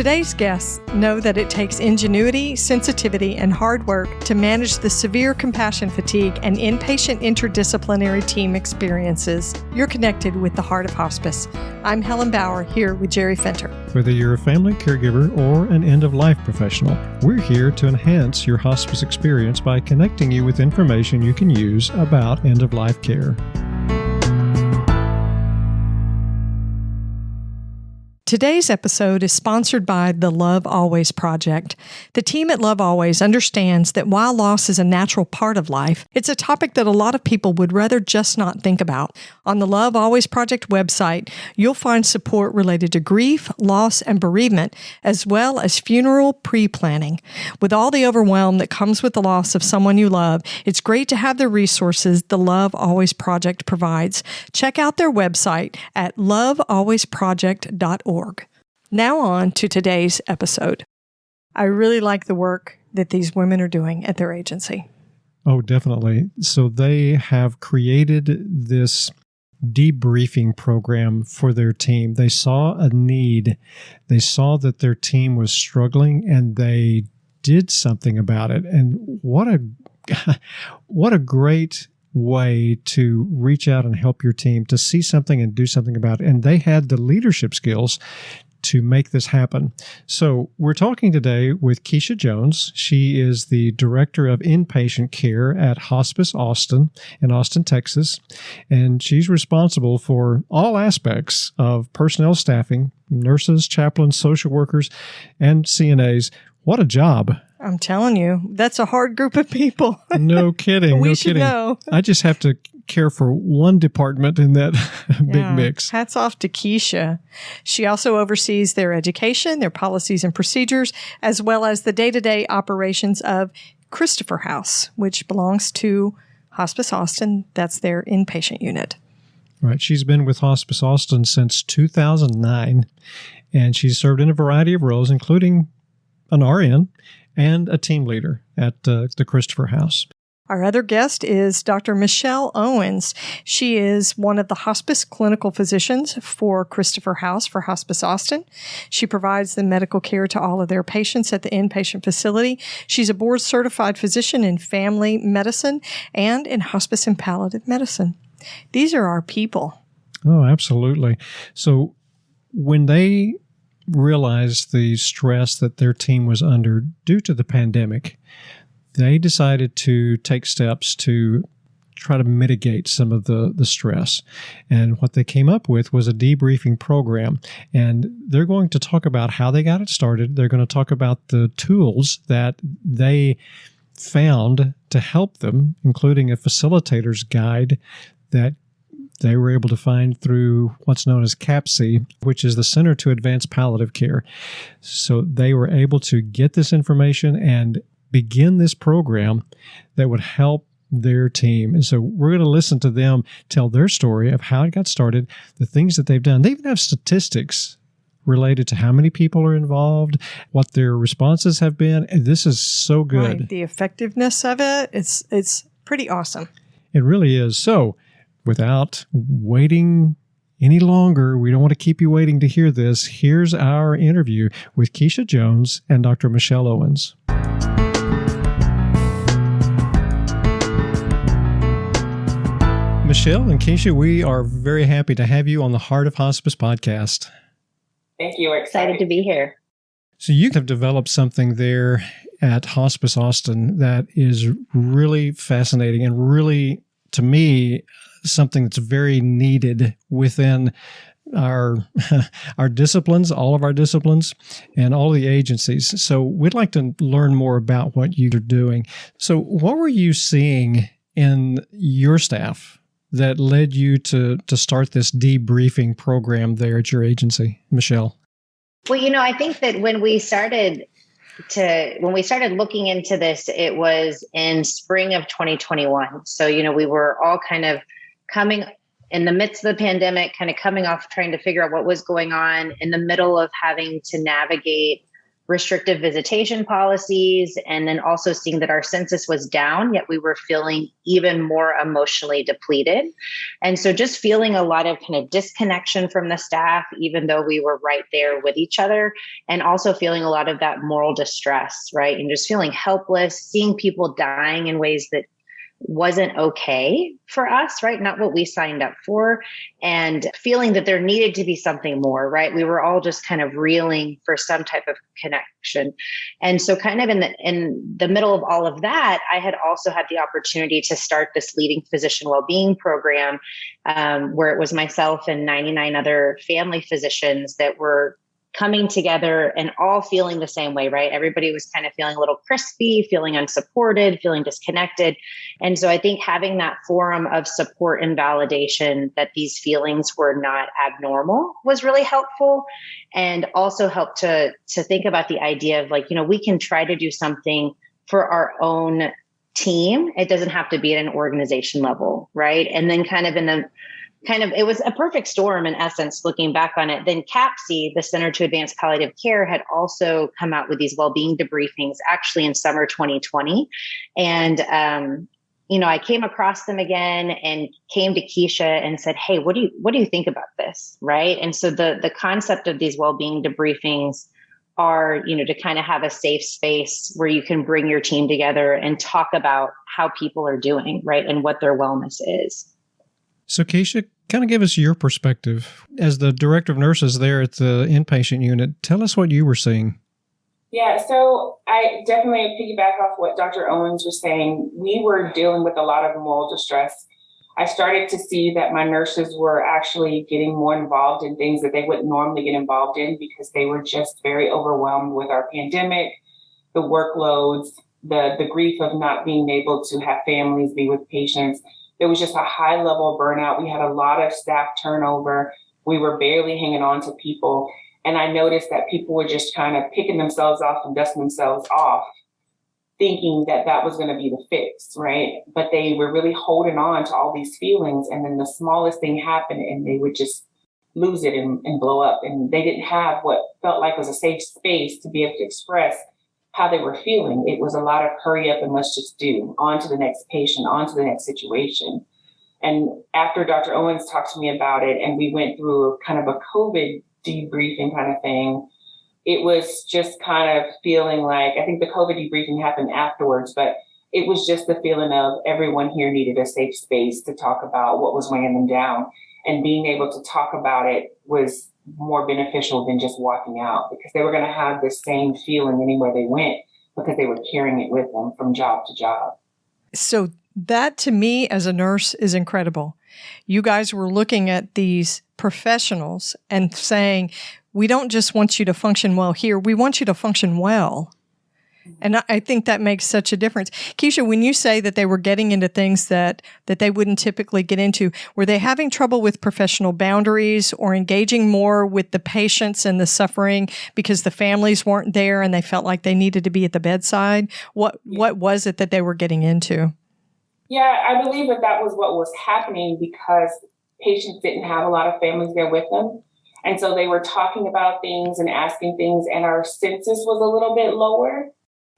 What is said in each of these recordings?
Today's guests know that it takes ingenuity, sensitivity, and hard work to manage the severe compassion fatigue and inpatient interdisciplinary team experiences. You're connected with the Heart of Hospice. I'm Helen Bauer, here with Jerry Fenter. Whether you're a family caregiver or an end-of-life professional, we're here to enhance your hospice experience by connecting you with information you can use about end-of-life care. Today's episode is sponsored by the Love Always Project. The team at Love Always understands that while loss is a natural part of life, it's a topic that a lot of people would rather just not think about. On the Love Always Project website, you'll find support related to grief, loss, and bereavement, as well as funeral pre-planning. With all the overwhelm that comes with the loss of someone you love, it's great to have the resources the Love Always Project provides. Check out their website at lovealwaysproject.org. Now on to today's episode. I really like the work that these women are doing at their agency. Oh, definitely. So they have created this debriefing program for their team. They saw a need. They saw that their team was struggling and they did something about it. And what a great way to reach out and help your team, to see something and do something about it. And they had the leadership skills to make this happen. So we're talking today with Keisha Jones. She is the Director of Inpatient Care at Hospice Austin in Austin, Texas. And she's responsible for all aspects of personnel staffing, nurses, chaplains, social workers, and CNAs. What a job. I'm telling you, that's a hard group of people. No kidding. We should know. I just have to care for one department in that big mix. Hats off to Keisha. She also oversees their education, their policies and procedures, as well as the day-to-day operations of Christopher House, which belongs to Hospice Austin. That's their inpatient unit. Right. She's been with Hospice Austin since 2009, and she's served in a variety of roles, including an RN and a team leader at the Christopher House. Our other guest is Dr. Michelle Owens. She is one of the hospice clinical physicians for Christopher House for Hospice Austin. She provides the medical care to all of their patients at the inpatient facility. She's a board-certified physician in family medicine and in hospice and palliative medicine. These are our people. Oh, absolutely. So when they realized the stress that their team was under due to the pandemic, they decided to take steps to try to mitigate some of the stress. And what they came up with was a debriefing program. And they're going to talk about how they got it started. They're going to talk about the tools that they found to help them, including a facilitator's guide that they were able to find through what's known as CAPC, which is the Center to Advance Palliative Care. So they were able to get this information and begin this program that would help their team. And so we're going to listen to them tell their story of how it got started, the things that they've done. They even have statistics related to how many people are involved, what their responses have been. And this is so good. Right. The effectiveness of it, it's pretty awesome. It really is. So without waiting any longer, we don't want to keep you waiting to hear this. Here's our interview with Keisha Jones and Dr. Michelle Owens. Michelle and Keisha, we are very happy to have you on the Heart of Hospice podcast. Thank you. We're excited to be here. So you have developed something there at Hospice Austin that is really fascinating and really, to me, something that's very needed within our disciplines, all of our disciplines, and all the agencies. So we'd like to learn more about what you're doing. So what were you seeing in your staff that led you to start this debriefing program there at your agency, Michelle? Well, I think that when we started looking into this, it was in spring of 2021. So, we were all kind of coming in the midst of the pandemic, kind of coming off trying to figure out what was going on in the middle of having to navigate restrictive visitation policies, and then also seeing that our census was down, yet we were feeling even more emotionally depleted. And so just feeling a lot of kind of disconnection from the staff, even though we were right there with each other, and also feeling a lot of that moral distress, right? And just feeling helpless, seeing people dying in ways that wasn't okay for us, right? Not what we signed up for, and feeling that there needed to be something more, right? We were all just kind of reeling for some type of connection. And so kind of in the middle of all of that, I had also had the opportunity to start this leading physician well-being program, where it was myself and 99 other family physicians that were coming together and all feeling the same way, right? Everybody was kind of feeling a little crispy, feeling unsupported, feeling disconnected. And so I think having that forum of support and validation that these feelings were not abnormal was really helpful, and also helped to think about the idea of like, we can try to do something for our own team. It doesn't have to be at an organization level, right? And then it was a perfect storm in essence, looking back on it. Then CAPC, the Center to Advance Palliative Care, had also come out with these well-being debriefings actually in summer 2020. And, I came across them again and came to Keisha and said, hey, what do you think about this? Right. And so the concept of these well-being debriefings are, to kind of have a safe space where you can bring your team together and talk about how people are doing, right, and what their wellness is. So, Keisha, kind of give us your perspective. As the director of nurses there at the inpatient unit, tell us what you were seeing. Yeah, so I definitely piggyback off what Dr. Owens was saying. We were dealing with a lot of moral distress. I started to see that my nurses were actually getting more involved in things that they wouldn't normally get involved in because they were just very overwhelmed with our pandemic, the workloads, the grief of not being able to have families be with patients. There was just a high level of burnout. We had a lot of staff turnover. We were barely hanging on to people. And I noticed that people were just kind of picking themselves off and dusting themselves off, thinking that that was going to be the fix, right? But they were really holding on to all these feelings. And then the smallest thing happened and they would just lose it and blow up. And they didn't have what felt like was a safe space to be able to express how they were feeling. It was a lot of hurry up and let's just do, on to the next patient, on to the next situation. And after Dr. Owens talked to me about it and we went through kind of a COVID debriefing kind of thing, it was just kind of feeling like, I think the COVID debriefing happened afterwards, but it was just the feeling of everyone here needed a safe space to talk about what was weighing them down. And being able to talk about it was more beneficial than just walking out, because they were going to have the same feeling anywhere they went because they were carrying it with them from job to job. So that to me as a nurse is incredible. You guys were looking at these professionals and saying, we don't just want you to function well here, we want you to function well. And I think that makes such a difference. Keisha, when you say that they were getting into things that they wouldn't typically get into, were they having trouble with professional boundaries or engaging more with the patients and the suffering because the families weren't there and they felt like they needed to be at the bedside? What was it that they were getting into? Yeah, I believe that was what was happening because patients didn't have a lot of families there with them. And so they were talking about things and asking things, and our census was a little bit lower.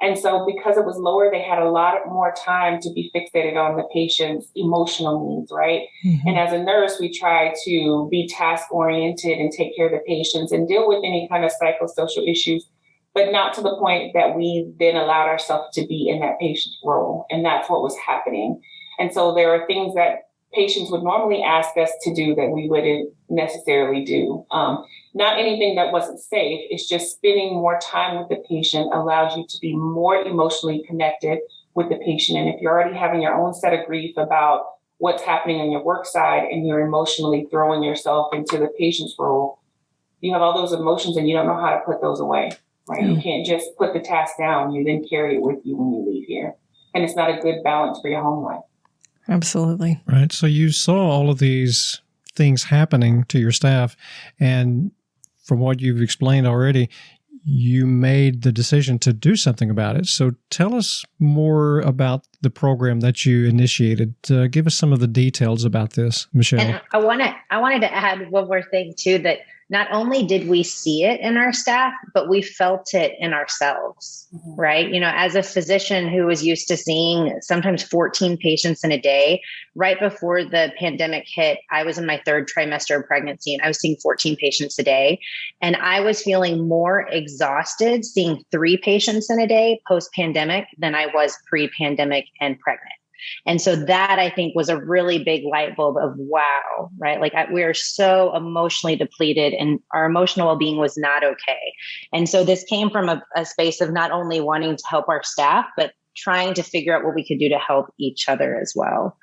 And so because it was lower, they had a lot more time to be fixated on the patient's emotional needs, right? Mm-hmm. And as a nurse, we try to be task-oriented and take care of the patients and deal with any kind of psychosocial issues, but not to the point that we then allowed ourselves to be in that patient's role. And that's what was happening. And so there are things that patients would normally ask us to do that we wouldn't necessarily do. Not anything that wasn't safe. It's just spending more time with the patient allows you to be more emotionally connected with the patient. And if you're already having your own set of grief about what's happening on your work side and you're emotionally throwing yourself into the patient's role, you have all those emotions and you don't know how to put those away, right? You can't just put the task down. You then carry it with you when you leave here. And it's not a good balance for your home life. Absolutely. Right. So you saw all of these things happening to your staff, and from what you've explained already, you made the decision to do something about it. So tell us more about the program that you initiated. Give us some of the details about this, Michelle. And I wanted to add one more thing too, that not only did we see it in our staff, but we felt it in ourselves, right? As a physician who was used to seeing sometimes 14 patients in a day, right before the pandemic hit, I was in my 3rd trimester of pregnancy and I was seeing 14 patients a day. And I was feeling more exhausted seeing 3 patients in a day post-pandemic than I was pre-pandemic and pregnant. And so that, I think, was a really big light bulb of wow, right? Like we are so emotionally depleted and our emotional well-being was not okay. And so this came from a space of not only wanting to help our staff, but trying to figure out what we could do to help each other as well.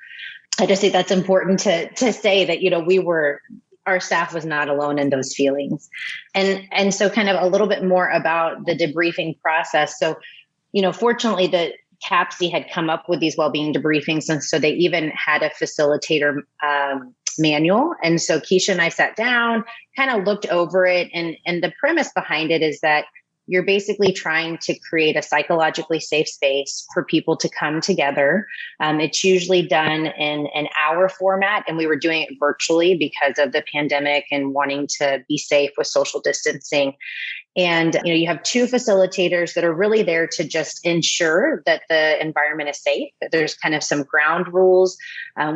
I just think that's important to say that, our staff was not alone in those feelings. And so kind of a little bit more about the debriefing process. So, fortunately, the CAPC had come up with these well-being debriefings. And so they even had a facilitator manual. And so Keisha and I sat down, kind of looked over it. And the premise behind it is that you're basically trying to create a psychologically safe space for people to come together. It's usually done in an hour format, and we were doing it virtually because of the pandemic and wanting to be safe with social distancing. And, you have 2 facilitators that are really there to just ensure that the environment is safe, that there's kind of some ground rules.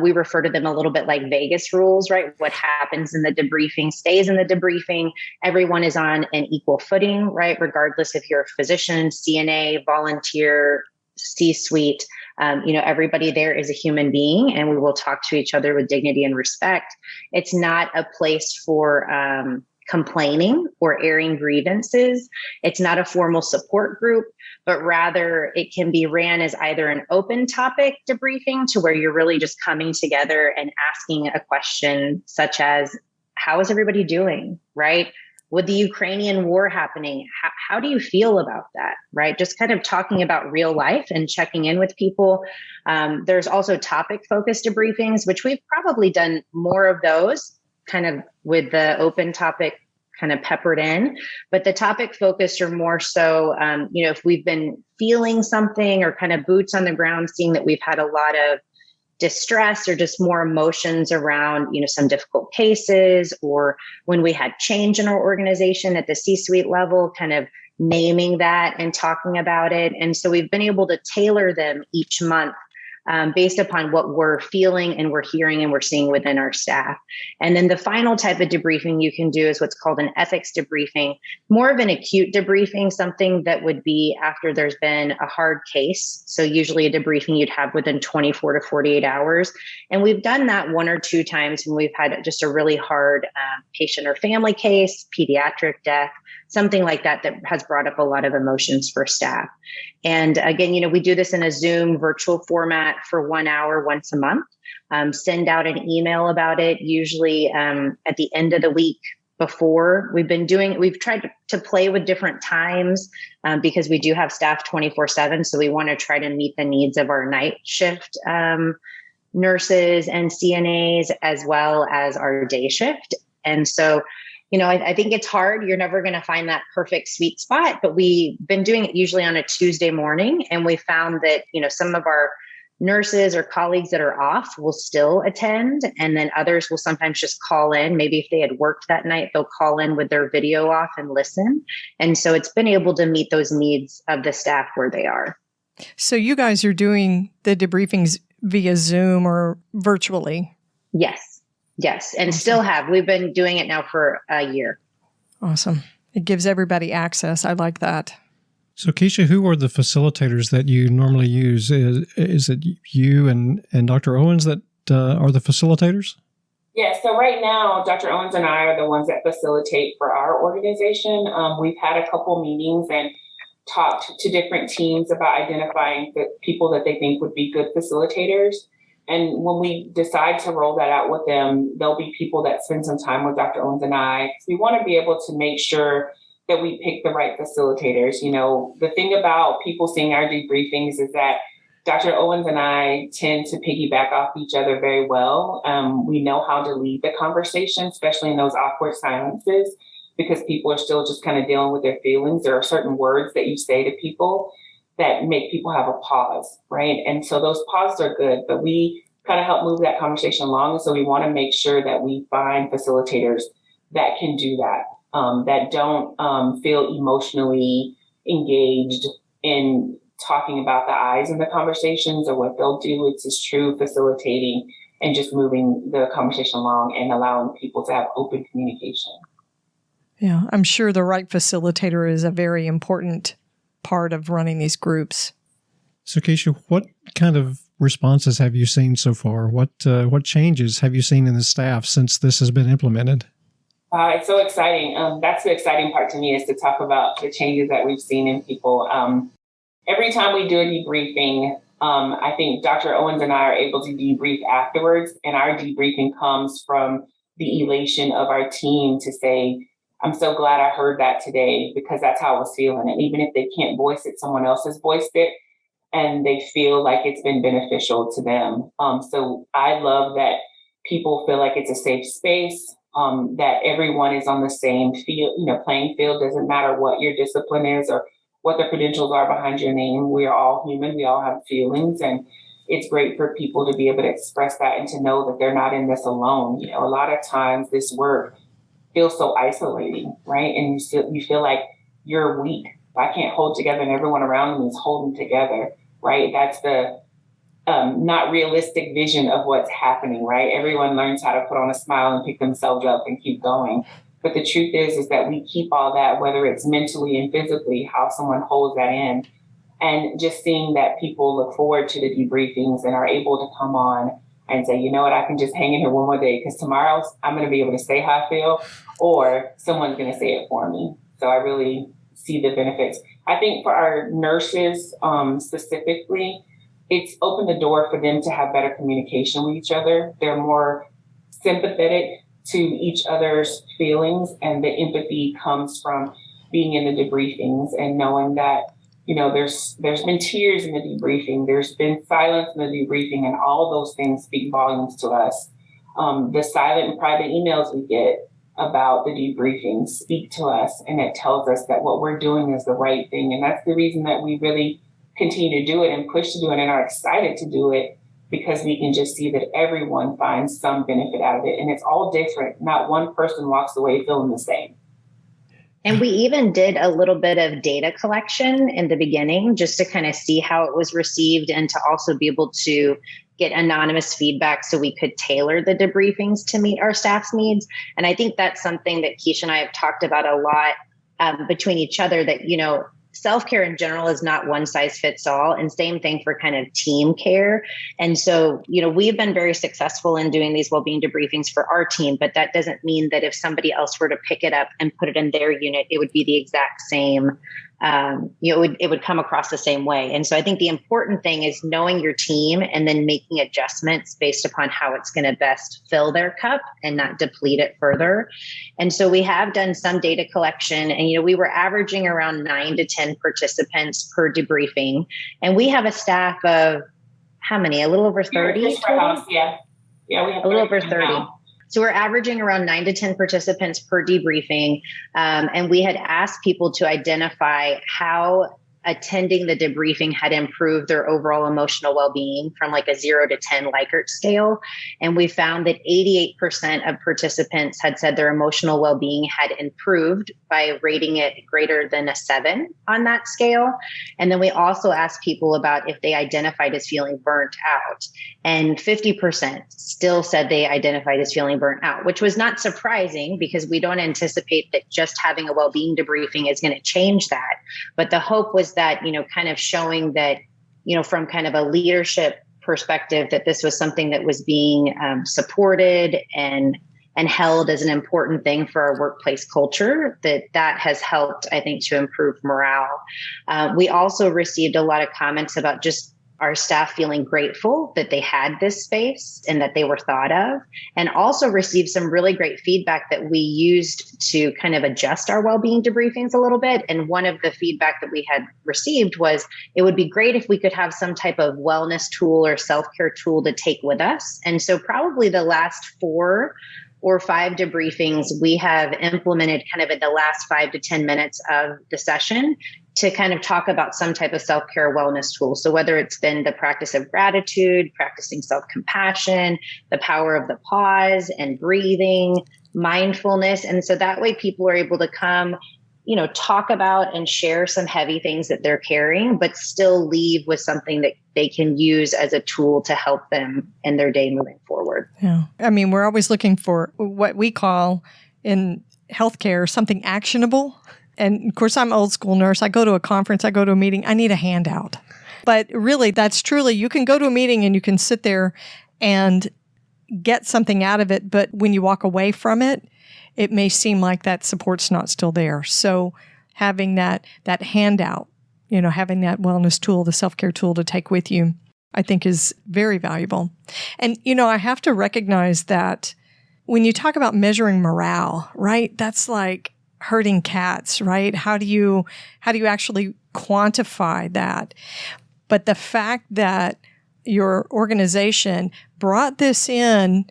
We refer to them a little bit like Vegas rules, right? What happens in the debriefing stays in the debriefing. Everyone is on an equal footing, right? Regardless if you're a physician, CNA, volunteer, C-suite, everybody there is a human being and we will talk to each other with dignity and respect. It's not a place for, complaining or airing grievances. It's not a formal support group, but rather it can be ran as either an open topic debriefing to where you're really just coming together and asking a question such as, how is everybody doing, right? With the Ukrainian war happening, how do you feel about that, right? Just kind of talking about real life and checking in with people. There's also topic-focused debriefings, which we've probably done more of those kind of with the open topic kind of peppered in, but the topic focused are more so, if we've been feeling something or kind of boots on the ground, seeing that we've had a lot of distress or just more emotions around, some difficult cases, or when we had change in our organization at the C-suite level, kind of naming that and talking about it. And so we've been able to tailor them each month based upon what we're feeling and we're hearing and we're seeing within our staff. And then the final type of debriefing you can do is what's called an ethics debriefing, more of an acute debriefing, something that would be after there's been a hard case. So usually a debriefing you'd have within 24 to 48 hours. And we've done that 1 or 2 times when we've had just a really hard patient or family case, pediatric death, something like that has brought up a lot of emotions for staff. And again, we do this in a Zoom virtual format for 1 hour once a month. Send out an email about it, usually at the end of the week before. We've tried to play with different times because we do have staff 24/7. So we want to try to meet the needs of our night shift nurses and CNAs as well as our day shift. And so I think it's hard. You're never going to find that perfect sweet spot, but we've been doing it usually on a Tuesday morning. And we found that, some of our nurses or colleagues that are off will still attend. And then others will sometimes just call in. Maybe if they had worked that night, they'll call in with their video off and listen. And so it's been able to meet those needs of the staff where they are. So you guys are doing the debriefings via Zoom or virtually? Yes. And still have. We've been doing it now for a year. Awesome. It gives everybody access. I like that. So Keisha, who are the facilitators that you normally use? Is it you and Dr. Owens that are the facilitators? Yeah, so right now, Dr. Owens and I are the ones that facilitate for our organization. We've had a couple meetings and talked to different teams about identifying the people that they think would be good facilitators. And when we decide to roll that out with them, there'll be people that spend some time with Dr. Owens and I. We want to be able to make sure that we pick the right facilitators. The thing about people seeing our debriefings is that Dr. Owens and I tend to piggyback off each other very well. We know how to lead the conversation, especially in those awkward silences, because people are still just kind of dealing with their feelings. There are certain words that you say to people that make people have a pause, right? And so those pauses are good, but we kind of help move that conversation along. And so we want to make sure that we find facilitators that can do that, that don't feel emotionally engaged in talking about the I's in the conversations, or what they'll do. It's just true facilitating and just moving the conversation along and allowing people to have open communication. Yeah, I'm sure the right facilitator is a very important part of running these groups. So, Keisha, what kind of responses have you seen so far? What changes have you seen in the staff since this has been implemented? It's so exciting. That's the exciting part to me, is to talk about the changes that we've seen in people. Every time we do a debriefing, I think Dr. Owens and I are able to debrief afterwards, and our debriefing comes from the elation of our team to say, I'm so glad I heard that today, because that's how I was feeling. And even if they can't voice it, someone else has voiced it, and they feel like it's been beneficial to them. So I love that people feel like it's a safe space, that everyone is on the same field, playing field. Doesn't matter what your discipline is or what the credentials are behind your name. We are all human. We all have feelings, and it's great for people to be able to express that and to know that they're not in this alone. A lot of times this work feels so isolating, right? And you feel like you're weak. I can't hold together, and everyone around me is holding together, right? That's the not realistic vision of what's happening, right? Everyone learns how to put on a smile and pick themselves up and keep going. But the truth is that we keep all that, whether it's mentally and physically, how someone holds that in. And just seeing that people look forward to the debriefings and are able to come on and say, you know what, I can just hang in here one more day, because tomorrow I'm going to be able to say how I feel, or someone's going to say it for me. So I really see the benefits. I think for our nurses specifically, it's opened the door for them to have better communication with each other. They're more sympathetic to each other's feelings, and the empathy comes from being in the debriefings and knowing that, there's been tears in the debriefing, there's been silence in the debriefing, and all those things speak volumes to us. The silent and private emails we get about the debriefing speak to us, and it tells us that what we're doing is the right thing. And that's the reason that we really continue to do it and push to do it and are excited to do it, because we can just see that everyone finds some benefit out of it. And it's all different. Not one person walks away feeling the same. And we even did a little bit of data collection in the beginning, just to kind of see how it was received, and to also be able to get anonymous feedback so we could tailor the debriefings to meet our staff's needs. And I think that's something that Keisha and I have talked about a lot between each other, that, self-care in general is not one size fits all, and same thing for kind of team care. And so, we've been very successful in doing these well-being debriefings for our team, but that doesn't mean that if somebody else were to pick it up and put it in their unit, it would be the exact same. It would come across the same way. And so I think the important thing is knowing your team and then making adjustments based upon how it's going to best fill their cup and not deplete it further. And so we have done some data collection, and, we were averaging around 9 to 10 participants per debriefing. And we have a staff of how many? A little over 30? Yeah, we have a little over 30. Now. So we're averaging around 9 to 10 participants per debriefing. And we had asked people to identify how attending the debriefing had improved their overall emotional well-being from like a 0 to 10 Likert scale. And we found that 88% of participants had said their emotional well-being had improved by rating it greater than a 7 on that scale. And then we also asked people about if they identified as feeling burnt out. And 50% still said they identified as feeling burnt out, which was not surprising, because we don't anticipate that just having a well-being debriefing is going to change that. But the hope was that, kind of showing that, from kind of a leadership perspective, that this was something that was being supported and held as an important thing for our workplace culture, that has helped, I think, to improve morale. We also received a lot of comments about just our staff feeling grateful that they had this space and that they were thought of, and also received some really great feedback that we used to kind of adjust our well-being debriefings a little bit. And one of the feedback that we had received was, it would be great if we could have some type of wellness tool or self-care tool to take with us. And so probably the last 4 or 5 debriefings we have implemented kind of in the last 5 to 10 minutes of the session to kind of talk about some type of self-care wellness tool. So whether it's been the practice of gratitude, practicing self-compassion, the power of the pause and breathing, mindfulness. And so that way people are able to come, talk about and share some heavy things that they're carrying, but still leave with something that they can use as a tool to help them in their day moving forward. Yeah. I mean, we're always looking for what we call in healthcare something actionable. And of course, I'm old school nurse. I go to a conference, I go to a meeting, I need a handout. But really, that's truly, you can go to a meeting and you can sit there and get something out of it. But when you walk away from it, it may seem like that support's not still there. So having that handout, having that wellness tool, the self-care tool to take with you, I think is very valuable. And, I have to recognize that when you talk about measuring morale, right, that's like herding cats, right? How do you actually quantify that? But the fact that your organization brought this in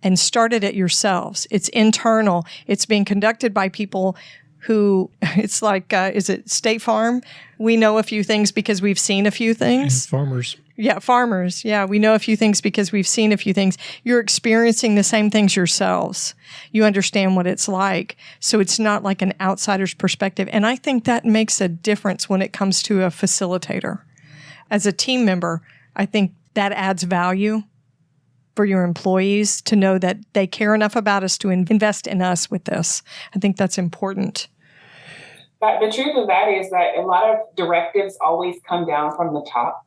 and started it yourselves, it's internal, it's being conducted by people who, it's like, is it State Farm? We know a few things because we've seen a few things. And farmers. Yeah, farmers. Yeah, we know a few things because we've seen a few things. You're experiencing the same things yourselves. You understand what it's like. So it's not like an outsider's perspective. And I think that makes a difference when it comes to a facilitator. As a team member, I think that adds value for your employees to know that they care enough about us to invest in us with this. I think that's important. But the truth of that is that a lot of directives always come down from the top.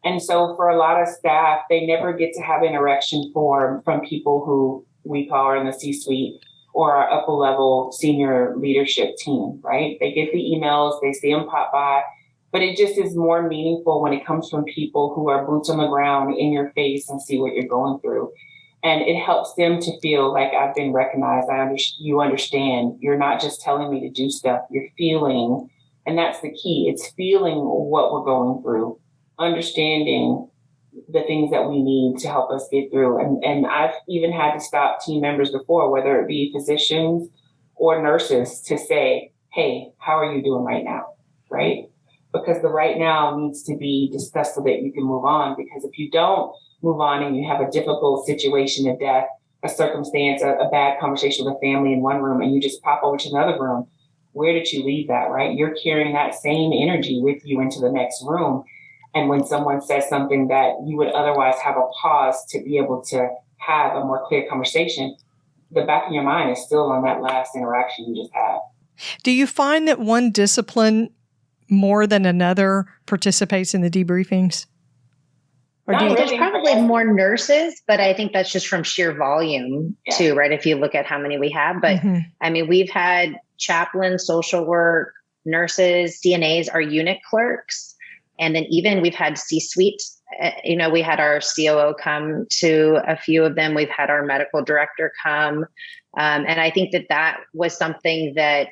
And so for a lot of staff, they never get to have interaction from people who we call are in the C-suite or our upper level senior leadership team, right? They get the emails, they see them pop by, but it just is more meaningful when it comes from people who are boots on the ground in your face and see what you're going through. And it helps them to feel like I've been recognized. You understand. You're not just telling me to do stuff. You're feeling. And that's the key. It's feeling what we're going through, understanding the things that we need to help us get through. And I've even had to stop team members before, whether it be physicians or nurses, to say, hey, how are you doing right now? Right? Because the right now needs to be discussed so that you can move on. Because if you don't move on and you have a difficult situation, a death, a circumstance, a bad conversation with a family in one room, and you just pop over to another room, where did you leave that, right? You're carrying that same energy with you into the next room. And when someone says something that you would otherwise have a pause to be able to have a more clear conversation, the back of your mind is still on that last interaction you just had. Do you find that one discipline more than another participates in the debriefings? Or there's probably more nurses, but I think that's just from sheer volume too, right? If you look at how many we have. But I mean, we've had chaplains, social work, nurses, CNAs, our unit clerks. And then even we've had C-suite, we had our COO come to a few of them. We've had our medical director come. And I think that was something that,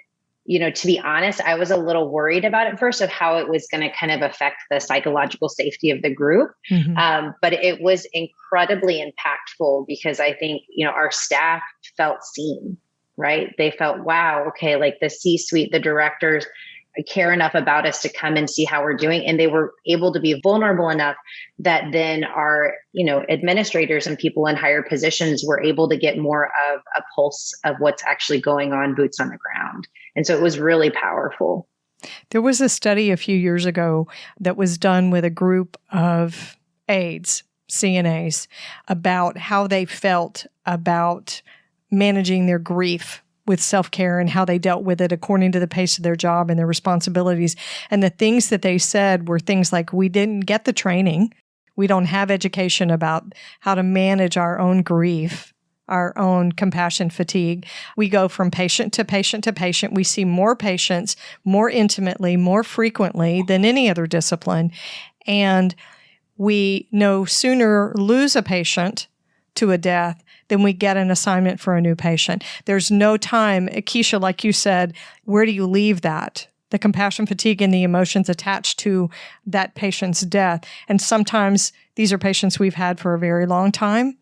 to be honest, I was a little worried about at first of how it was going to kind of affect the psychological safety of the group. But it was incredibly impactful because I think, our staff felt seen, right? They felt, wow, okay, like the C-suite, the directors care enough about us to come and see how we're doing. And they were able to be vulnerable enough that then our, administrators and people in higher positions were able to get more of a pulse of what's actually going on, boots on the ground. And so it was really powerful. There was a study a few years ago that was done with a group of aides, CNAs, about how they felt about managing their grief with self-care and how they dealt with it according to the pace of their job and their responsibilities. And the things that they said were things like, we didn't get the training. We don't have education about how to manage our own grief, our own compassion fatigue. We go from patient to patient to patient. We see more patients more intimately, more frequently than any other discipline. And we no sooner lose a patient to a death than we get an assignment for a new patient. There's no time. Keisha, like you said, where do you leave that? The compassion fatigue and the emotions attached to that patient's death. And sometimes these are patients we've had for a very long time.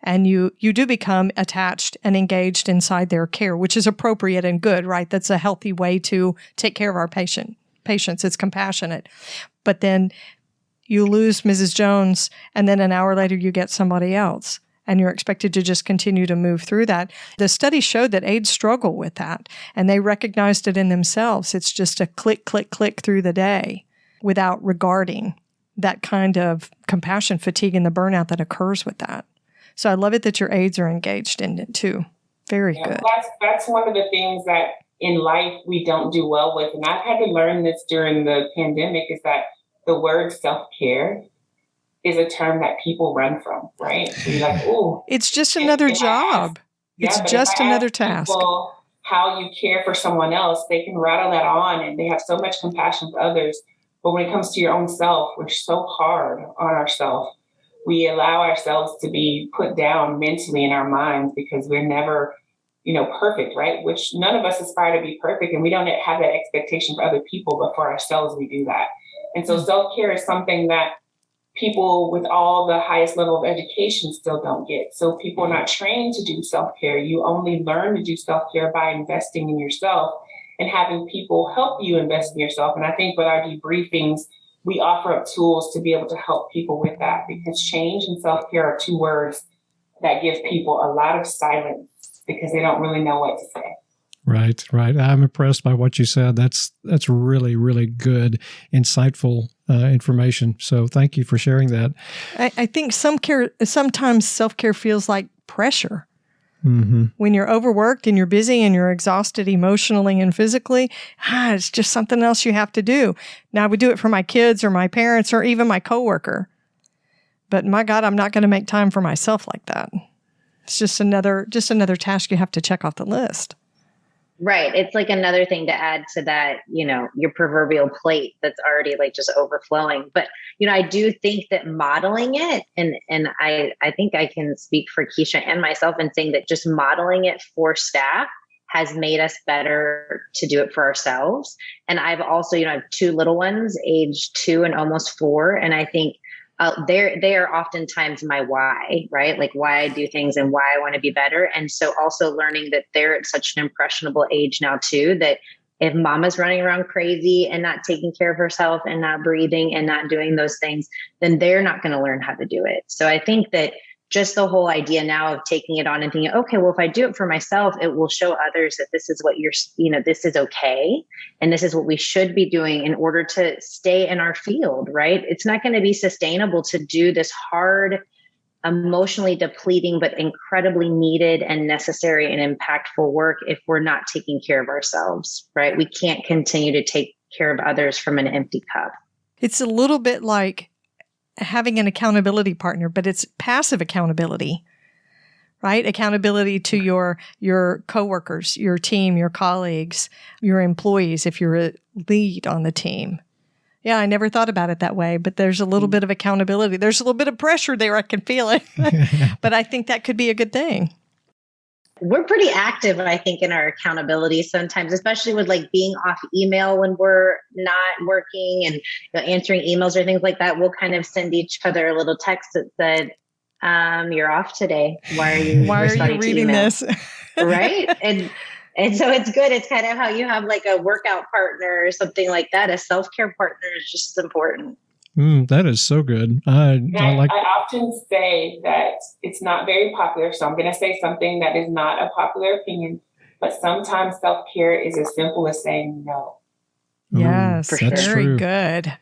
And you do become attached and engaged inside their care, which is appropriate and good, right? That's a healthy way to take care of our patient. patience. It's compassionate. But then you lose Mrs. Jones, and then an hour later you get somebody else, and you're expected to just continue to move through that. The study showed that aides struggle with that, and they recognized it in themselves. It's just a click, click, click through the day without regarding that kind of compassion fatigue and the burnout that occurs with that. So I love it that your aides are engaged in it too. Very good. That's one of the things that in life we don't do well with. And I've had to learn this during the pandemic, is that the word self-care is a term that people run from, right? So you're like, oh, it's just another job. It's just another task. How you care for someone else, they can rattle that on and they have so much compassion for others. But when it comes to your own self, we're so hard on ourselves. We allow ourselves to be put down mentally in our minds because we're never, perfect, right? Which none of us aspire to be perfect, and we don't have that expectation for other people, but for ourselves, we do that. And so self-care is something that people with all the highest level of education still don't get. So people are not trained to do self-care. You only learn to do self-care by investing in yourself and having people help you invest in yourself. And I think with our debriefings, we offer up tools to be able to help people with that, because change and self-care are two words that give people a lot of silence because they don't really know what to say. Right. I'm impressed by what you said. That's really, really good, insightful information. So thank you for sharing that. I think sometimes self-care feels like pressure. Mm-hmm. When you're overworked and you're busy and you're exhausted emotionally and physically, it's just something else you have to do. Now, I would do it for my kids or my parents or even my coworker. But my God, I'm not going to make time for myself like that. It's just another task you have to check off the list. Right. It's like another thing to add to that, your proverbial plate that's already like just overflowing. But, I do think that modeling it, and I think I can speak for Keisha and myself in saying that just modeling it for staff has made us better to do it for ourselves. And I've also, I have two little ones, age 2 and almost 4. And I think they are oftentimes my why, right? Like why I do things and why I want to be better. And so also learning that they're at such an impressionable age now too, that if mama's running around crazy and not taking care of herself and not breathing and not doing those things, then they're not going to learn how to do it. So I think that just the whole idea now of taking it on and thinking, okay, well, if I do it for myself, it will show others that this is what this is okay. And this is what we should be doing in order to stay in our field, right? It's not going to be sustainable to do this hard, emotionally depleting, but incredibly needed and necessary and impactful work if we're not taking care of ourselves, right? We can't continue to take care of others from an empty cup. It's a little bit like having an accountability partner, but it's passive accountability, right? Accountability to your coworkers, your team, your colleagues, your employees, if you're a lead on the team. Yeah, I never thought about it that way, but there's a little bit of accountability. There's a little bit of pressure there. I can feel it, but I think that could be a good thing. We're pretty active, I think, in our accountability sometimes, especially with like being off email when we're not working and answering emails or things like that. We'll kind of send each other a little text that said, you're off today. Why are you reading this? Right. And so it's good. It's kind of how you have like a workout partner or something like that. A self-care partner is just as important. That is so good. I often say that it's not very popular, so I'm going to say something that is not a popular opinion, but sometimes self-care is as simple as saying no. Yes, that's very true. good.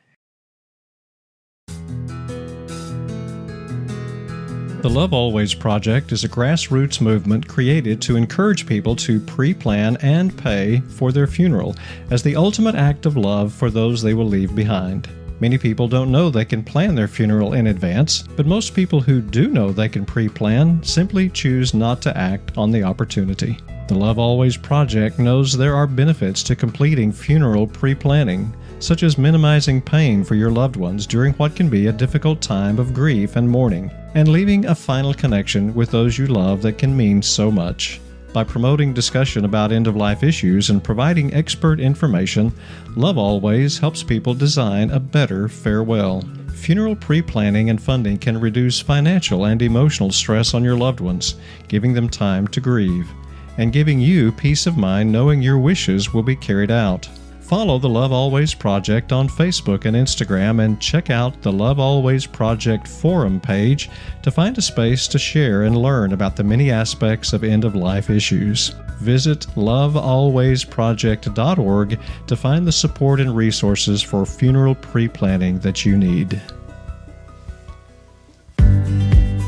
The Love Always Project is a grassroots movement created to encourage people to pre-plan and pay for their funeral as the ultimate act of love for those they will leave behind. Many people don't know they can plan their funeral in advance, but most people who do know they can pre-plan simply choose not to act on the opportunity. The Love Always Project knows there are benefits to completing funeral pre-planning, such as minimizing pain for your loved ones during what can be a difficult time of grief and mourning, and leaving a final connection with those you love that can mean so much. By promoting discussion about end-of-life issues and providing expert information, Love Always helps people design a better farewell. Funeral pre-planning and funding can reduce financial and emotional stress on your loved ones, giving them time to grieve, and giving you peace of mind knowing your wishes will be carried out. Follow the Love Always Project on Facebook and Instagram, and check out the Love Always Project forum page to find a space to share and learn about the many aspects of end-of-life issues. Visit lovealwaysproject.org to find the support and resources for funeral pre-planning that you need.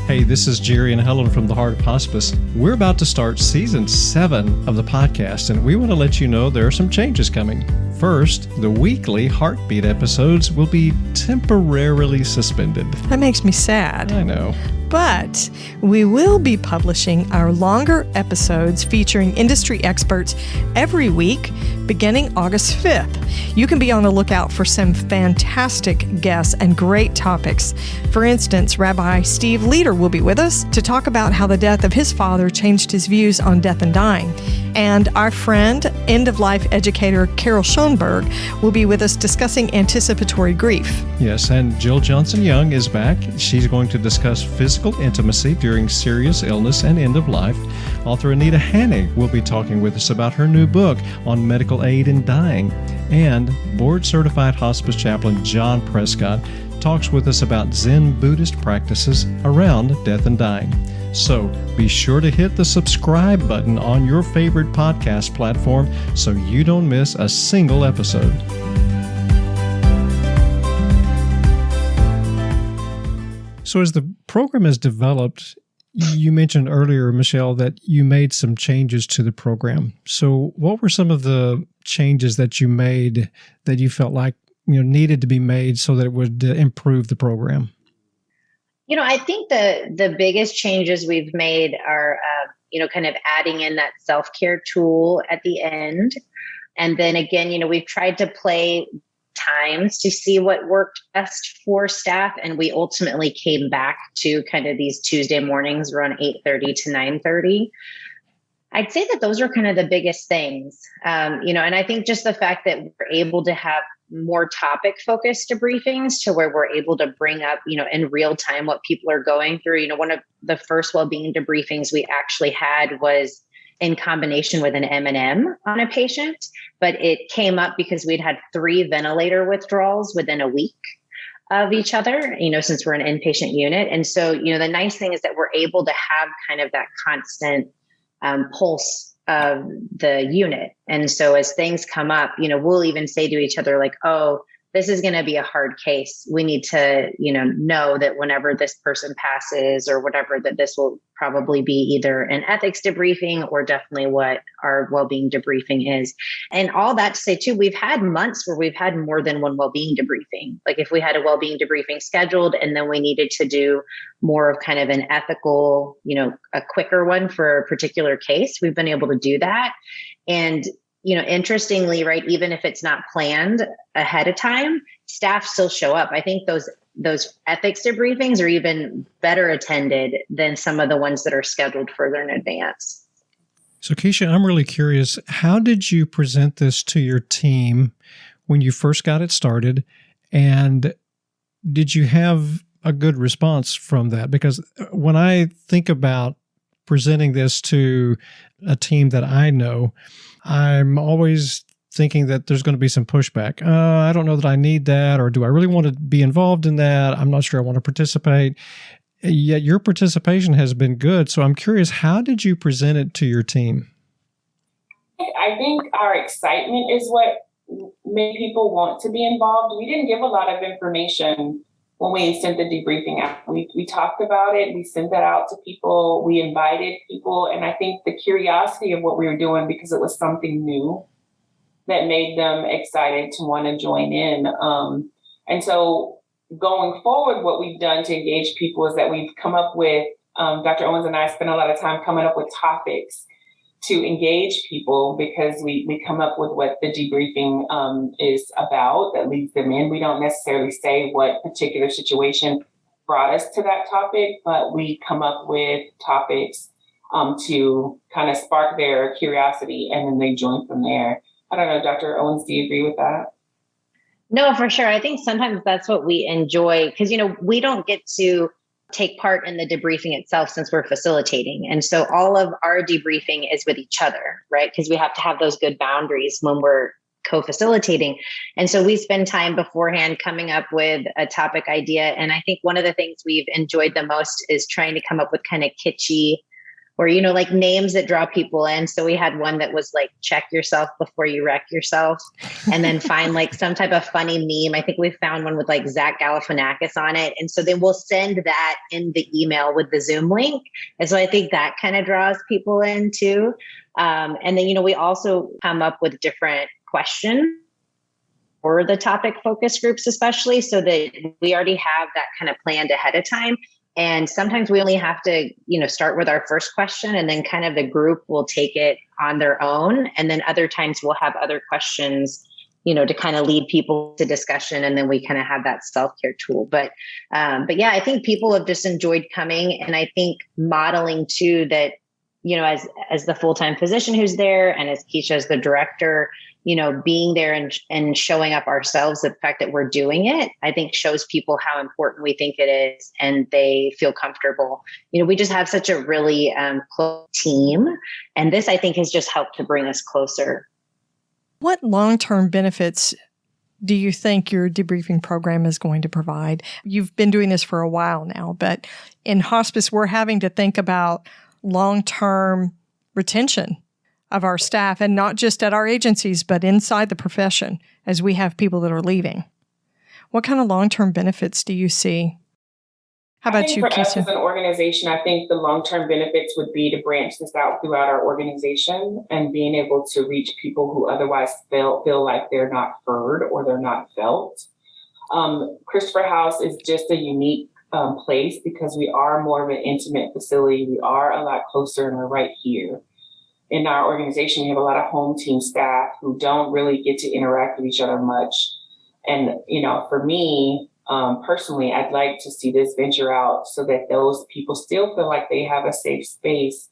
Hey, this is Jerry and Helen from the Heart of Hospice. We're about to start Season 7 of the podcast, and we want to let you know there are some changes coming. First, the weekly Heartbeat episodes will be temporarily suspended. That makes me sad. I know. But we will be publishing our longer episodes featuring industry experts every week beginning August 5th. You can be on the lookout for some fantastic guests and great topics. For instance, Rabbi Steve Leader will be with us to talk about how the death of his father changed his views on death and dying. And our friend, end-of-life educator Carol Schoenberg, will be with us discussing anticipatory grief. Yes, and Jill Johnson-Young is back. She's going to discuss physical intimacy during serious illness and end of life. Author Anita Hannig will be talking with us about her new book on medical aid in dying. And board-certified hospice chaplain John Prescott talks with us about Zen Buddhist practices around death and dying. So be sure to hit the subscribe button on your favorite podcast platform so you don't miss a single episode. So as the program is developed, you mentioned earlier, Michelle, that you made some changes to the program. So what were some of the changes that you made that you felt like needed to be made so that it would improve the program? I think the biggest changes we've made are, kind of adding in that self-care tool at the end. And then again, we've tried to play times to see what worked best for staff. And we ultimately came back to kind of these Tuesday mornings around 8:30 to 9:30. I'd say that those are kind of the biggest things, and I think just the fact that we're able to have more topic focused debriefings to where we're able to bring up, in real time what people are going through. One of the first well-being debriefings we actually had was in combination with an M&M on a patient, but it came up because we'd had 3 ventilator withdrawals within a week of each other, since we're an inpatient unit. And so, the nice thing is that we're able to have kind of that constant pulse of the unit. And so as things come up, we'll even say to each other like, oh, this is going to be a hard case. We need to, know that whenever this person passes or whatever, that this will probably be either an ethics debriefing or definitely what our well-being debriefing is. And all that to say too, we've had months where we've had more than one well-being debriefing. Like if we had a well-being debriefing scheduled and then we needed to do more of kind of an ethical, a quicker one for a particular case, we've been able to do that. And interestingly, right, even if it's not planned ahead of time, staff still show up. I think those ethics debriefings are even better attended than some of the ones that are scheduled further in advance. So Keisha, I'm really curious, how did you present this to your team when you first got it started? And did you have a good response from that? Because when I think about presenting this to a team that I know, I'm always thinking that there's going to be some pushback. I don't know that I need that, or do I really want to be involved in that? I'm not sure I want to participate. Yet your participation has been good. So I'm curious, how did you present it to your team? I think our excitement is what made people want to be involved. We didn't give a lot of information when we sent the debriefing out. We talked about it. We sent that out to people. We invited people. And I think the curiosity of what we were doing, because it was something new, that made them excited to want to join in. And so going forward, what we've done to engage people is that we've come up with, Dr. Owens and I spend a lot of time coming up with topics to engage people, because we come up with what the debriefing is about that leads them in. We don't necessarily say what particular situation brought us to that topic, but we come up with topics to kind of spark their curiosity, and then they join from there. I don't know, Dr. Owens, do you agree with that? No, for sure. I think sometimes that's what we enjoy, because, we don't get to take part in the debriefing itself since we're facilitating. And so all of our debriefing is with each other, right? Because we have to have those good boundaries when we're co-facilitating. And so we spend time beforehand coming up with a topic idea. And I think one of the things we've enjoyed the most is trying to come up with kind of kitschy or, like names that draw people in. So we had one that was like, check yourself before you wreck yourself, and then find like some type of funny meme. I think we found one with like Zach Galifianakis on it. And so then we'll send that in the email with the Zoom link. And so I think that kind of draws people in too. And then, we also come up with different questions for the topic focus groups, especially so that we already have that kind of planned ahead of time. And sometimes we only have to, start with our first question, and then kind of the group will take it on their own. And then other times we'll have other questions, to kind of lead people to discussion. And then we kind of have that self-care tool. But yeah, I think people have just enjoyed coming. And I think modeling too, that, as the full-time physician who's there, and as Keisha as the director, being there and showing up ourselves, the fact that we're doing it, I think shows people how important we think it is, and they feel comfortable. We just have such a really close team, and this, I think, has just helped to bring us closer. What long-term benefits do you think your debriefing program is going to provide? You've been doing this for a while now, but in hospice, we're having to think about long-term retention of our staff, and not just at our agencies, but inside the profession as we have people that are leaving. What kind of long-term benefits do you see? How about you, for us Keisha? as an organization, I think the long-term benefits would be to branch this out throughout our organization and being able to reach people who otherwise feel like they're not heard or they're not felt. Christopher House is just a unique place because we are more of an intimate facility. We are a lot closer, and we're right here. In our organization, we have a lot of home team staff who don't really get to interact with each other much. And, for me, personally, I'd like to see this venture out so that those people still feel like they have a safe space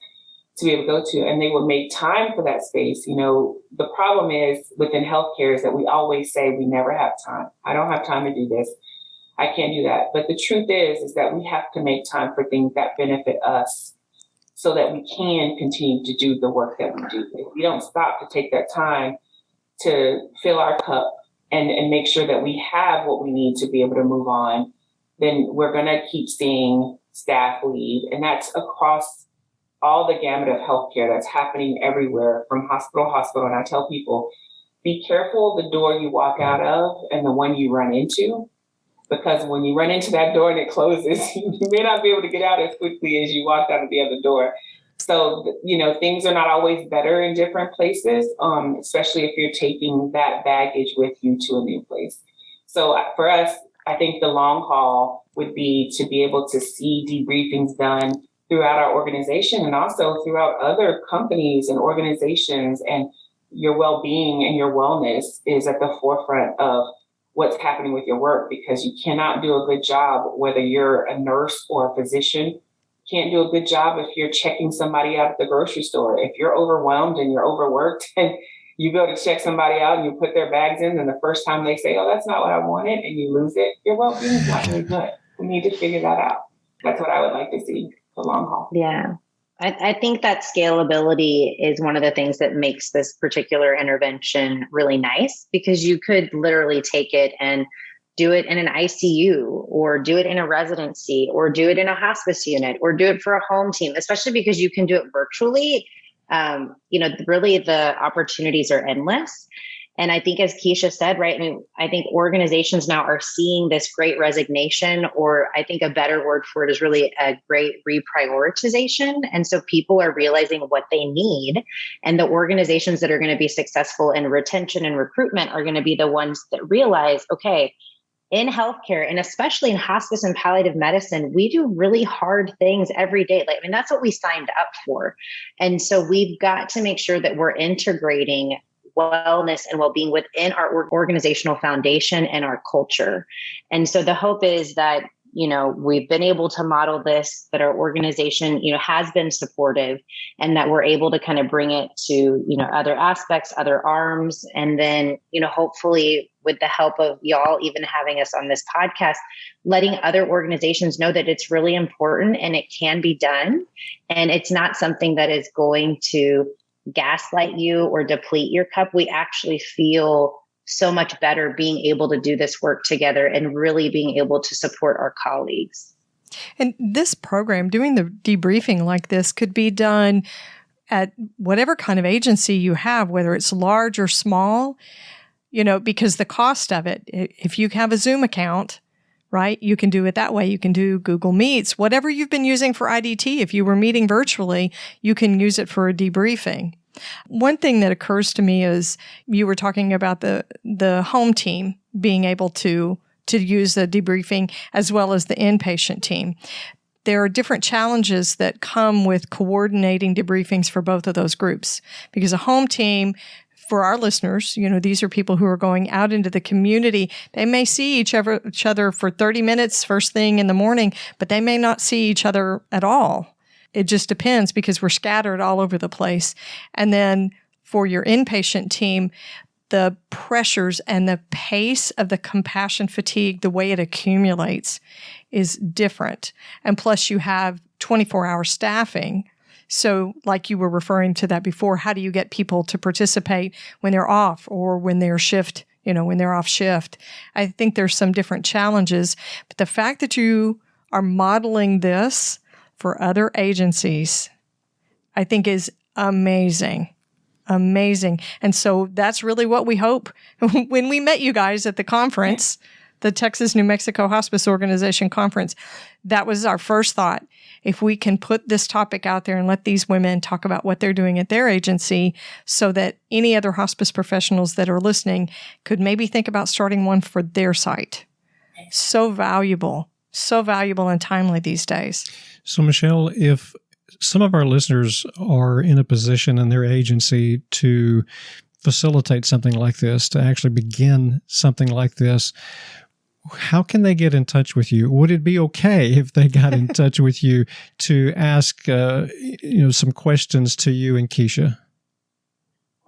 to be able to go to, and they will make time for that space. The problem is within healthcare is that we always say we never have time. I don't have time to do this. I can't do that. But the truth is that we have to make time for things that benefit us, so that we can continue to do the work that we do. If we don't stop to take that time to fill our cup and make sure that we have what we need to be able to move on, then we're going to keep seeing staff leave. And that's across all the gamut of healthcare that's happening everywhere from hospital to hospital. And I tell people, be careful the door you walk out of and the one you run into. Because when you run into that door and it closes, you may not be able to get out as quickly as you walked out of the other door. So, things are not always better in different places, especially if you're taking that baggage with you to a new place. So for us, I think the long haul would be to be able to see debriefings done throughout our organization and also throughout other companies and organizations, and your well-being and your wellness is at the forefront of what's happening with your work, because you cannot do a good job, whether you're a nurse or a physician, can't do a good job if you're checking somebody out at the grocery store. If you're overwhelmed and you're overworked and you go to check somebody out and you put their bags in, and the first time they say, oh, that's not what I wanted, and you lose it, your well-being is not really good. We need to figure that out. That's what I would like to see for long haul. Yeah. I think that scalability is one of the things that makes this particular intervention really nice, because you could literally take it and do it in an ICU, or do it in a residency, or do it in a hospice unit, or do it for a home team, especially because you can do it virtually. Really the opportunities are endless. And I think, as Keisha said, right, I think organizations now are seeing this great resignation, or I think a better word for it is really a great reprioritization. And so people are realizing what they need. And the organizations that are going to be successful in retention and recruitment are going to be the ones that realize, okay, in healthcare, and especially in hospice and palliative medicine, we do really hard things every day. That's what we signed up for. And so we've got to make sure that we're integrating wellness and well-being within our organizational foundation and our culture. And so the hope is that, we've been able to model this, that our organization, has been supportive, and that we're able to kind of bring it to, other aspects, other arms. And then, hopefully with the help of y'all, even having us on this podcast, letting other organizations know that it's really important and it can be done. And it's not something that is going to gaslight you or deplete your cup. We actually feel so much better being able to do this work together and really being able to support our colleagues. And this program, doing the debriefing like this, could be done at whatever kind of agency you have, whether it's large or small, because the cost of it, if you have a Zoom account, right, you can do it that way. You can do Google Meets, whatever you've been using for IDT. If you were meeting virtually, you can use it for a debriefing. One thing that occurs to me is you were talking about the home team being able to use the debriefing as well as the inpatient team. There are different challenges that come with coordinating debriefings for both of those groups, because a home team, for our listeners, these are people who are going out into the community. They may see each other for 30 minutes first thing in the morning, but they may not see each other at all. It just depends because we're scattered all over the place. And then for your inpatient team, the pressures and the pace of the compassion fatigue, the way it accumulates is different. And plus you have 24-hour staffing. So like you were referring to that before, how do you get people to participate when they're off or when they're when they're off shift? I think there's some different challenges, but the fact that you are modeling this for other agencies, I think is amazing. Amazing. And so that's really what we hope. When we met you guys at the conference, the Texas New Mexico Hospice Organization conference, that was our first thought. If we can put this topic out there and let these women talk about what they're doing at their agency so that any other hospice professionals that are listening could maybe think about starting one for their site. So valuable and timely these days. So, Michelle, if some of our listeners are in a position in their agency to facilitate something like this, to actually begin something like this, how can they get in touch with you? Would it be okay if they got in touch with you to ask, some questions to you and Keisha?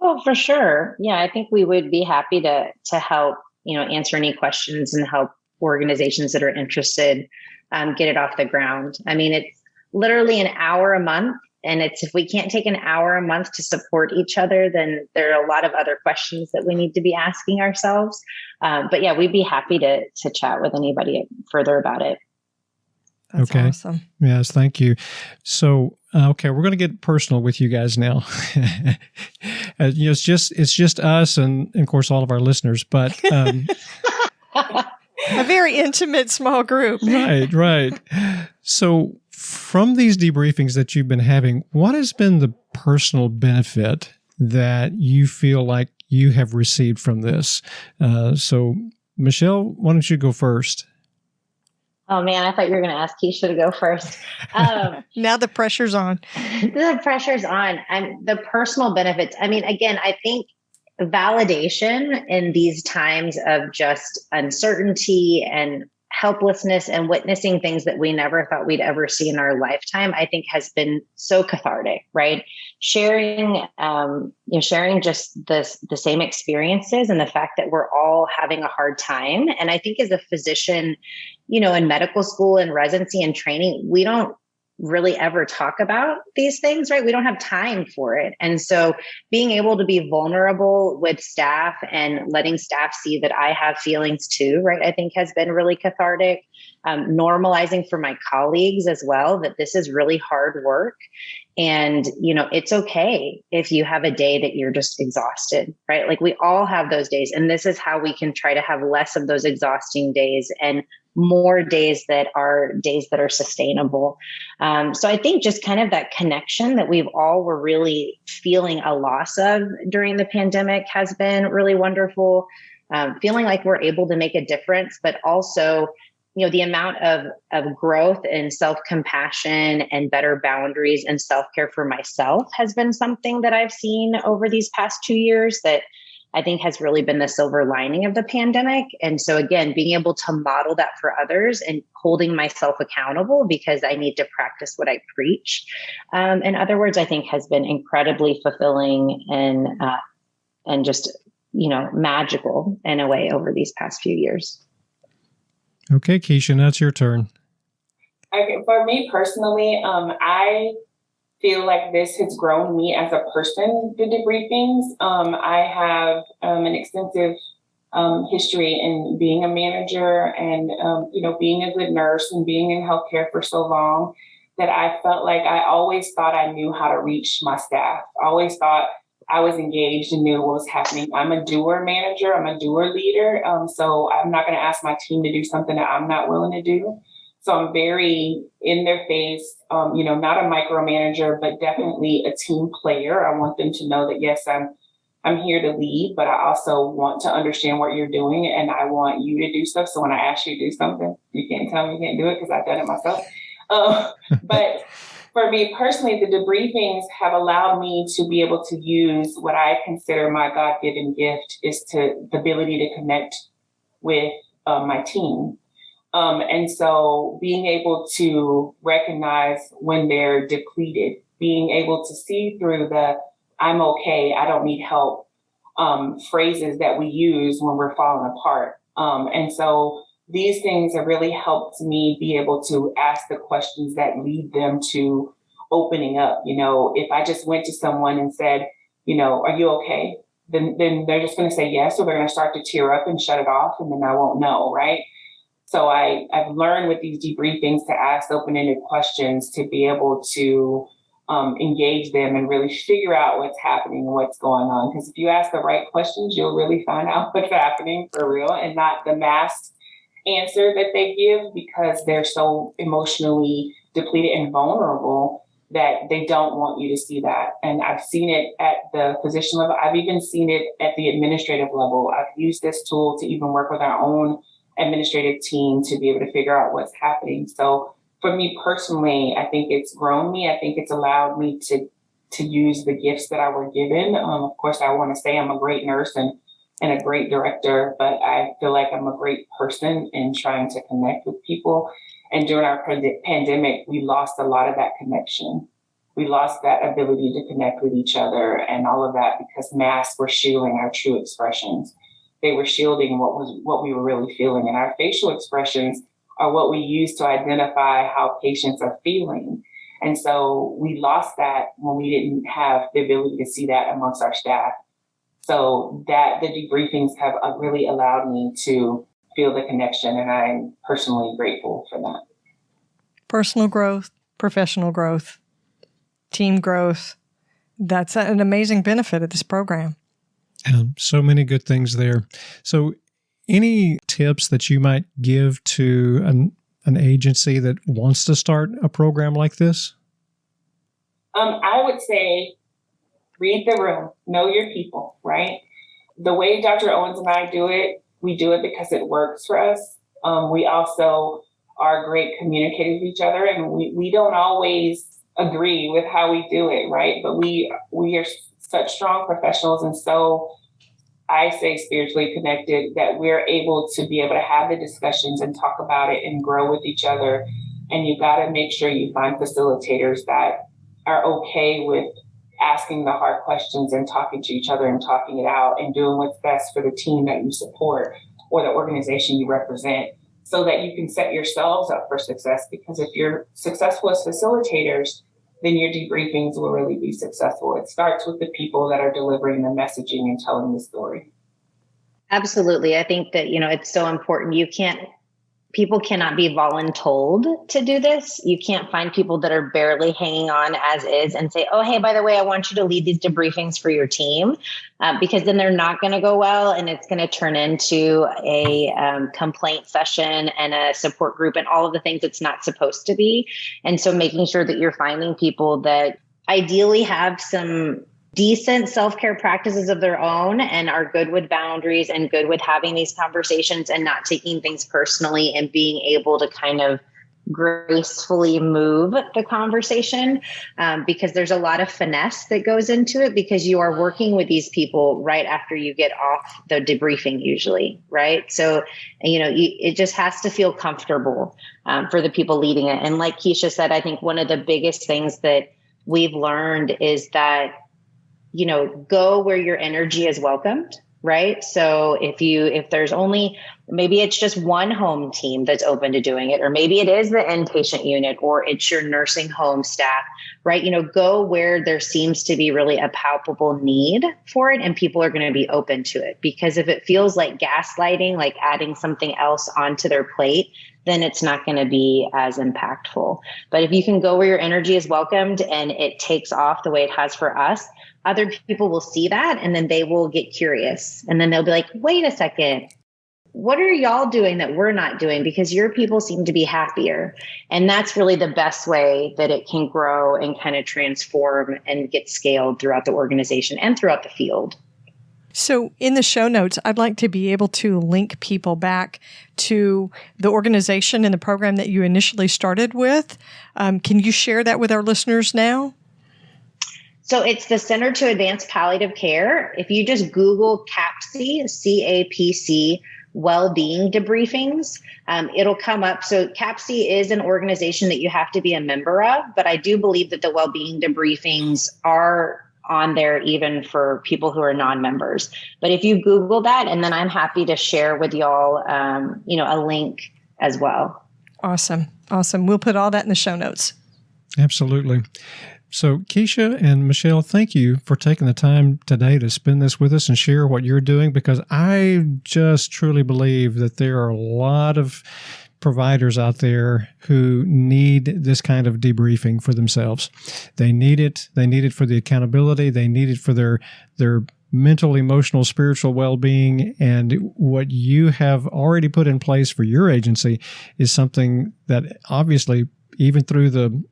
Oh, for sure. Yeah, I think we would be happy to help, answer any questions and help organizations that are interested get it off the ground. I mean, it's literally an hour a month. And if we can't take an hour a month to support each other, then there are a lot of other questions that we need to be asking ourselves. But yeah, we'd be happy to chat with anybody further about it. That's okay. Awesome. Yes, thank you. So, we're going to get personal with you guys now. It's just us and of course all of our listeners, but a very intimate small group. Right. So, from these debriefings that you've been having, what has been the personal benefit that you feel like you have received from this? So, Michelle, why don't you go first? Oh, man, I thought you were going to ask Keisha to go first. Now the pressure's on. The pressure's on. And the personal benefits. I mean, again, I think validation in these times of just uncertainty and helplessness and witnessing things that we never thought we'd ever see in our lifetime, I think has been so cathartic, right? Sharing just the same experiences and the fact that we're all having a hard time. And I think as a physician, in medical school and residency and training, we don't really ever talk about these things, right? We don't have time for it. And so being able to be vulnerable with staff and letting staff see that I have feelings too, right? I think has been really cathartic. Normalizing for my colleagues as well, that this is really hard work. And, it's okay if you have a day that you're just exhausted, right? Like we all have those days. And this is how we can try to have less of those exhausting days and more days that are sustainable. So I think just kind of that connection that we've all were really feeling a loss of during the pandemic has been really wonderful. Feeling like we're able to make a difference, but also, the amount of growth and self-compassion and better boundaries and self-care for myself has been something that I've seen over these past 2 years that I think has really been the silver lining of the pandemic. And so again, being able to model that for others and holding myself accountable because I need to practice what I preach. In other words, I think has been incredibly fulfilling and just, magical in a way over these past few years. Okay, Keisha, that's your turn. Okay, for me personally, I feel like this has grown me as a person, the debriefings. I have an extensive history in being a manager and, being a good nurse and being in healthcare for so long that I felt like I always thought I knew how to reach my staff. I always thought I was engaged and knew what was happening. I'm a doer manager. I'm a doer leader. So I'm not going to ask my team to do something that I'm not willing to do. So I'm very in their face, not a micromanager, but definitely a team player. I want them to know that, yes, I'm here to lead, but I also want to understand what you're doing and I want you to do stuff. So when I ask you to do something, you can't tell me you can't do it because I've done it myself. But for me personally, the debriefings have allowed me to be able to use what I consider my God-given gift is the ability to connect with my team. And so being able to recognize when they're depleted, being able to see through the I'm okay, I don't need help phrases that we use when we're falling apart. And so these things have really helped me be able to ask the questions that lead them to opening up. If I just went to someone and said, are you okay? Then they're just going to say yes, or they're going to start to tear up and shut it off, and then I won't know, right? So I've learned with these debriefings to ask open-ended questions to be able to engage them and really figure out what's happening and what's going on. Because if you ask the right questions, you'll really find out what's happening for real and not the masked answer that they give because they're so emotionally depleted and vulnerable that they don't want you to see that. And I've seen it at the physician level. I've even seen it at the administrative level. I've used this tool to even work with our own administrative team to be able to figure out what's happening. So for me personally, I think it's grown me. I think it's allowed me to use the gifts that I were given. Of course, I want to say I'm a great nurse and a great director, but I feel like I'm a great person in trying to connect with people. And during our pandemic, we lost a lot of that connection. We lost that ability to connect with each other and all of that because masks were shielding our true expressions. They were shielding what we were really feeling. And our facial expressions are what we use to identify how patients are feeling. And so we lost that when we didn't have the ability to see that amongst our staff. So that the debriefings have really allowed me to feel the connection, and I'm personally grateful for that. Personal growth, professional growth, team growth. That's an amazing benefit of this program. So many good things there. So any tips that you might give to an agency that wants to start a program like this? I would say read the room, know your people, right? The way Dr. Owens and I do it, we do it because it works for us. We also are great communicators with each other, and we don't always agree with how we do it, right? But we are such strong professionals and so, I say spiritually connected, that we're able to be able to have the discussions and talk about it and grow with each other. And you got to make sure you find facilitators that are okay with asking the hard questions and talking to each other and talking it out and doing what's best for the team that you support or the organization you represent so that you can set yourselves up for success. Because if you're successful as facilitators, then your debriefings will really be successful. It starts with the people that are delivering the messaging and telling the story. Absolutely. I think that, it's so important. People cannot be voluntold to do this. You can't find people that are barely hanging on as is and say, oh, hey, by the way, I want you to lead these debriefings for your team, because then they're not going to go well. And it's going to turn into a complaint session and a support group and all of the things it's not supposed to be. And so making sure that you're finding people that ideally have some decent self-care practices of their own and are good with boundaries and good with having these conversations and not taking things personally and being able to kind of gracefully move the conversation, because there's a lot of finesse that goes into it because you are working with these people right after you get off the debriefing usually, right? So, it just has to feel comfortable for the people leading it. And like Keisha said, I think one of the biggest things that we've learned is that go where your energy is welcomed, right? So if there's only Maybe it's just one home team that's open to doing it, or maybe it is the inpatient unit, or it's your nursing home staff, right? Go where there seems to be really a palpable need for it and people are going to be open to it. Because if it feels like gaslighting, like adding something else onto their plate, then it's not going to be as impactful. But if you can go where your energy is welcomed and it takes off the way it has for us, other people will see that and then they will get curious. And then they'll be like, wait a second, what are y'all doing that we're not doing? Because your people seem to be happier. And that's really the best way that it can grow and kind of transform and get scaled throughout the organization and throughout the field. So in the show notes, I'd like to be able to link people back to the organization and the program that you initially started with. Can you share that with our listeners now? So it's the Center to Advance Palliative Care. If you just Google CAPC, CAPC, well-being debriefings, it'll come up. So CAPC is an organization that you have to be a member of, but I do believe that the well-being debriefings are on there even for people who are non-members. But if you Google that, and then I'm happy to share with y'all, a link as well. Awesome. We'll put all that in the show notes. Absolutely. So Keisha and Michelle, thank you for taking the time today to spend this with us and share what you're doing, because I just truly believe that there are a lot of providers out there who need this kind of debriefing for themselves. They need it. They need it for the accountability. They need it for their mental, emotional, spiritual well-being. And what you have already put in place for your agency is something that obviously, even through the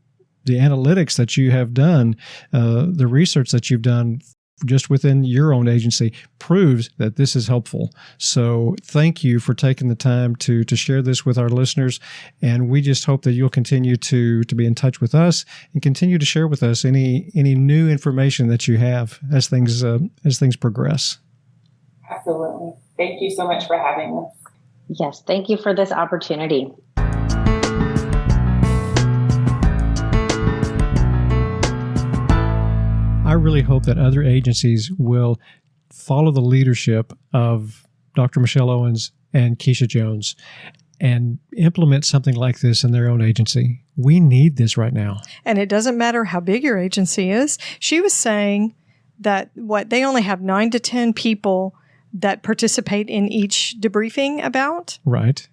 analytics that you have done, the research that you've done just within your own agency proves that this is helpful. So thank you for taking the time to share this with our listeners. And we just hope that you'll continue to be in touch with us and continue to share with us any new information that you have as things progress. Absolutely. Thank you so much for having us. Yes, thank you for this opportunity. I really hope that other agencies will follow the leadership of Dr. Michelle Owens and Keisha Jones and implement something like this in their own agency. We need this right now. And it doesn't matter how big your agency is. She was saying that they only have 9 to 10 people that participate in each debriefing about. Right.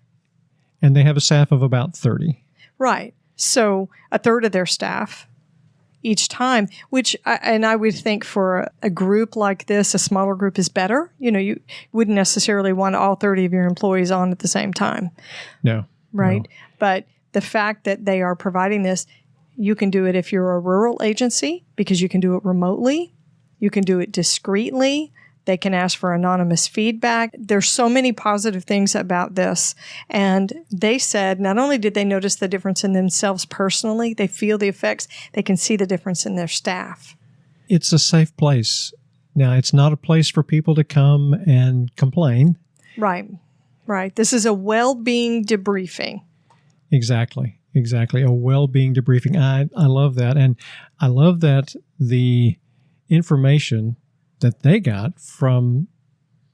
And they have a staff of about 30. Right. So a third of their staff each time, which I would think for a group like this, a smaller group is better. You wouldn't necessarily want all 30 of your employees on at the same time. No. Right. No. But the fact that they are providing this, you can do it if you're a rural agency because you can do it remotely. You can do it discreetly. They can ask for anonymous feedback. There's so many positive things about this. And they said not only did they notice the difference in themselves personally, they feel the effects, they can see the difference in their staff. It's a safe place. Now, it's not a place for people to come and complain. Right. This is a well-being debriefing. Exactly. A well-being debriefing. I love that. And I love that the information that they got from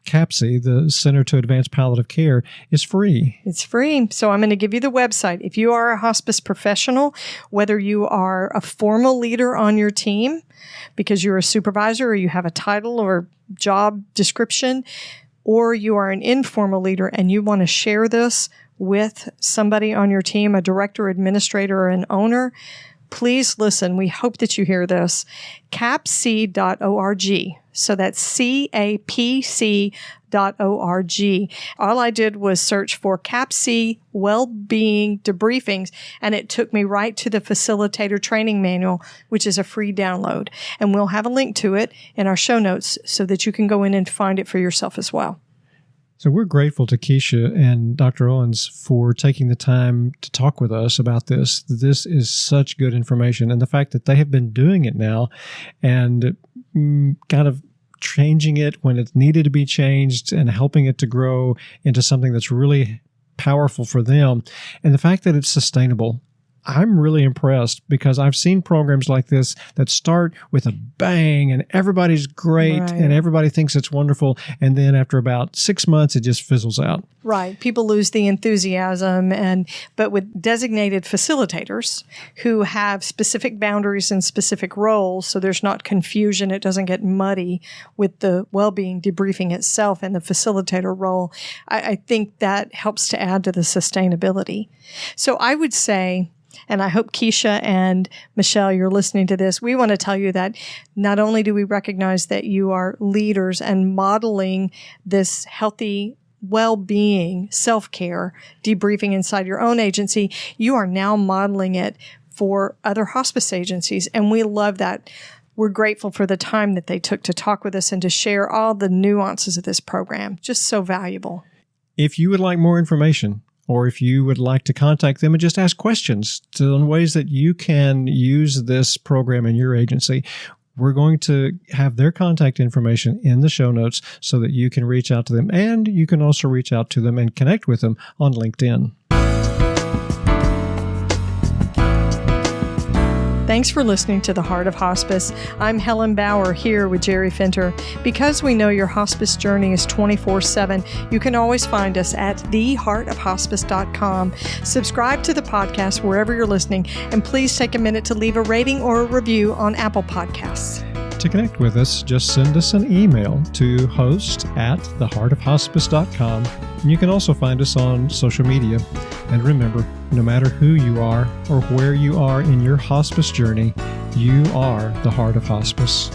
CAPC, the Center to Advance Palliative Care, is free. It's free. So I'm going to give you the website. If you are a hospice professional, whether you are a formal leader on your team because you're a supervisor or you have a title or job description, or you are an informal leader and you want to share this with somebody on your team, a director, administrator, or an owner, please listen. We hope that you hear this. capc.org. So that's CAPC.org. All I did was search for CAPC Wellbeing Debriefings, and it took me right to the Facilitator Training Manual, which is a free download. And we'll have a link to it in our show notes so that you can go in and find it for yourself as well. So we're grateful to Keisha and Dr. Owens for taking the time to talk with us about this. This is such good information. And the fact that they have been doing it now and kind of changing it when it needed to be changed and helping it to grow into something that's really powerful for them. And the fact that it's sustainable I'm really impressed because I've seen programs like this that start with a bang and everybody's great and everybody thinks it's wonderful. And then after about 6 months, it just fizzles out. Right. People lose the enthusiasm. But with designated facilitators who have specific boundaries and specific roles, so there's not confusion, it doesn't get muddy with the well-being debriefing itself and the facilitator role, I think that helps to add to the sustainability. So I would say, and I hope Keisha and Michelle, you're listening to this, we want to tell you that not only do we recognize that you are leaders and modeling this healthy well-being, self-care, debriefing inside your own agency, you are now modeling it for other hospice agencies. And we love that. We're grateful for the time that they took to talk with us and to share all the nuances of this program. Just so valuable. If you would like more information, or if you would like to contact them and just ask questions on ways that you can use this program in your agency, we're going to have their contact information in the show notes so that you can reach out to them. And you can also reach out to them and connect with them on LinkedIn. Thanks for listening to The Heart of Hospice. I'm Helen Bauer here with Jerry Fenter. Because we know your hospice journey is 24/7, you can always find us at theheartofhospice.com. Subscribe to the podcast wherever you're listening, and please take a minute to leave a rating or a review on Apple Podcasts. To connect with us, just send us an email to host@theheartofhospice.com. And you can also find us on social media. And remember, no matter who you are or where you are in your hospice journey, you are the heart of hospice.